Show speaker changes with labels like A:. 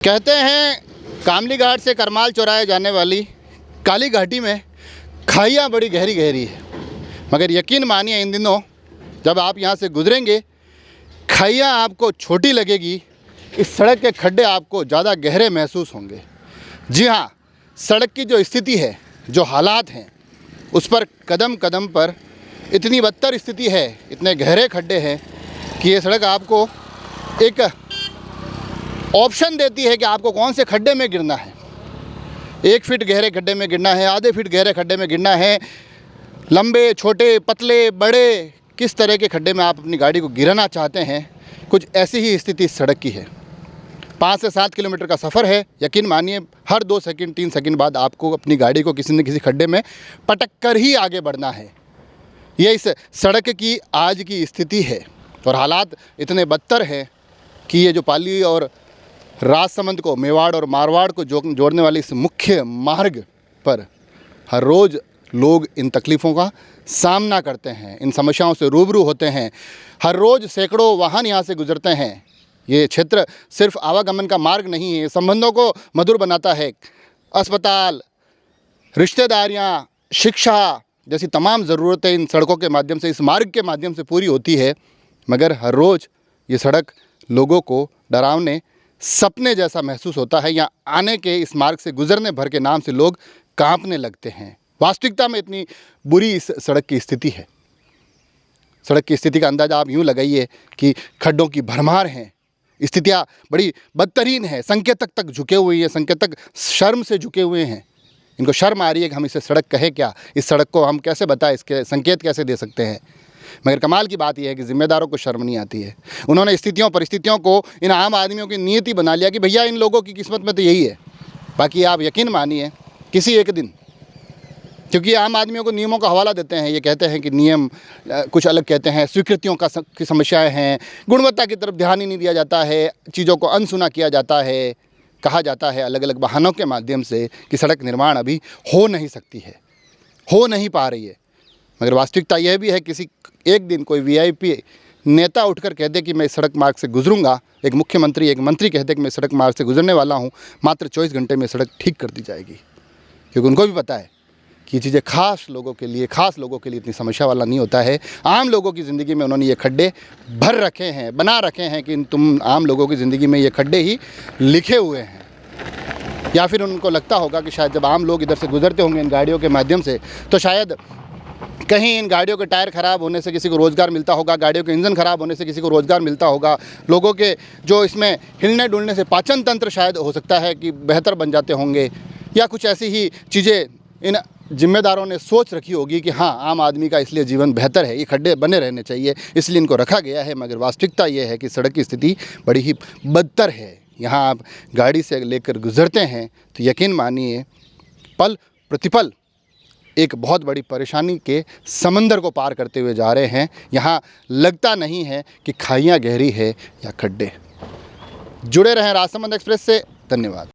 A: कहते हैं कामली घाट से करमाल चौराहे जाने वाली काली घाटी में खाइयाँ बड़ी गहरी गहरी है, मगर यकीन मानिए इन दिनों जब आप यहाँ से गुजरेंगे खाइयाँ आपको छोटी लगेगी, इस सड़क के खड्डे आपको ज़्यादा गहरे महसूस होंगे। जी हाँ, सड़क की जो स्थिति है, जो हालात हैं, उस पर कदम कदम पर इतनी बदतर स्थिति है, इतने गहरे खड्डे हैं कि ये सड़क आपको एक ऑप्शन देती है कि आपको कौन से खड्डे में गिरना है। 1 फीट गहरे खड्डे में गिरना है, आधे फीट गहरे खड्डे में गिरना है, लंबे छोटे पतले बड़े किस तरह के खड्डे में आप अपनी गाड़ी को गिराना चाहते हैं, कुछ ऐसी ही स्थिति इस सड़क की है। 5 से 7 किलोमीटर का सफ़र है। यकीन मानिए हर 2 सेकंड 3 सेकंड बाद आपको अपनी गाड़ी को किसी न किसी खड्डे में पटक कर ही आगे बढ़ना है। ये इस सड़क की आज की स्थिति है और हालात इतने बदतर हैं कि ये जो पाली और राजसमंद को, मेवाड़ और मारवाड़ को जोड़ने वाली इस मुख्य मार्ग पर हर रोज़ लोग इन तकलीफ़ों का सामना करते हैं, इन समस्याओं से रूबरू होते हैं। हर रोज़ सैकड़ों वाहन यहाँ से गुजरते हैं। ये क्षेत्र सिर्फ आवागमन का मार्ग नहीं है, संबंधों को मधुर बनाता है। अस्पताल, रिश्तेदारियाँ, शिक्षा जैसी तमाम ज़रूरतें इन सड़कों के माध्यम से, इस मार्ग के माध्यम से पूरी होती है। मगर हर रोज़ ये सड़क लोगों को डरावने सपने जैसा महसूस होता है। यहाँ आने के, इस मार्ग से गुजरने भर के नाम से लोग कांपने लगते हैं। वास्तविकता में इतनी बुरी इस सड़क की स्थिति है। सड़क की स्थिति का अंदाज़ा आप यूँ लगाइए कि खड्डों की भरमार हैं, स्थितियाँ बड़ी बदतरीन हैं, संकेतक तक झुके हुए हैं, संकेतक शर्म से झुके हुए हैं। इनको शर्म आ रही है कि हम इसे सड़क कहें क्या, इस सड़क को हम कैसे बताएं, इसके संकेत कैसे दे सकते हैं। मगर कमाल की बात यह है कि ज़िम्मेदारों को शर्म नहीं आती है। उन्होंने स्थितियों परिस्थितियों को इन आम आदमियों की नियति बना लिया कि भैया इन लोगों की किस्मत में तो यही है। बाकी आप यकीन मानिए किसी एक दिन, क्योंकि आम आदमियों को नियमों का हवाला देते हैं, ये कहते हैं कि नियम कुछ अलग कहते हैं, स्वीकृतियों की समस्याएँ हैं, गुणवत्ता की तरफ ध्यान ही नहीं दिया जाता है, चीज़ों को अनसुना किया जाता है। कहा जाता है अलग अलग बहानों के माध्यम से कि सड़क निर्माण अभी हो नहीं सकती है, हो नहीं पा रही है। मगर वास्तविकता यह भी है किसी एक दिन कोई वीआईपी नेता उठकर कह दे कि मैं इस सड़क मार्ग से गुजरूंगा, एक मुख्यमंत्री, एक मंत्री कह दे कि मैं सड़क मार्ग से गुजरने वाला हूं, मात्र 24 घंटे में सड़क ठीक कर दी जाएगी। क्योंकि उनको भी पता है कि ये चीज़ें खास लोगों के लिए इतनी समस्या वाला नहीं होता है। आम लोगों की ज़िंदगी में उन्होंने ये खड्डे भर रखे हैं, बना रखे हैं कि तुम आम लोगों की ज़िंदगी में ये खड्डे ही लिखे हुए हैं। या फिर उनको लगता होगा कि शायद जब आम लोग इधर से गुजरते होंगे इन गाड़ियों के माध्यम से, तो शायद कहीं इन गाड़ियों के टायर ख़राब होने से किसी को रोज़गार मिलता होगा, गाड़ियों के इंजन ख़राब होने से किसी को रोज़गार मिलता होगा, लोगों के जो इसमें हिलने डुलने से पाचन तंत्र शायद हो सकता है कि बेहतर बन जाते होंगे, या कुछ ऐसी ही चीज़ें इन जिम्मेदारों ने सोच रखी होगी कि हाँ, आम आदमी का इसलिए जीवन बेहतर है, ये खड्डे बने रहने चाहिए, इसलिए इनको रखा गया है। मगर वास्तविकता ये है कि सड़क की स्थिति बड़ी ही बदतर है। यहाँ आप गाड़ी से लेकर गुजरते हैं तो यकीन मानिए पल प्रतिपल एक बहुत बड़ी परेशानी के समंदर को पार करते हुए जा रहे हैं। यहाँ लगता नहीं है कि खाइयाँ गहरी है या खड्डे। जुड़े रहें राजसमंद एक्सप्रेस से। धन्यवाद।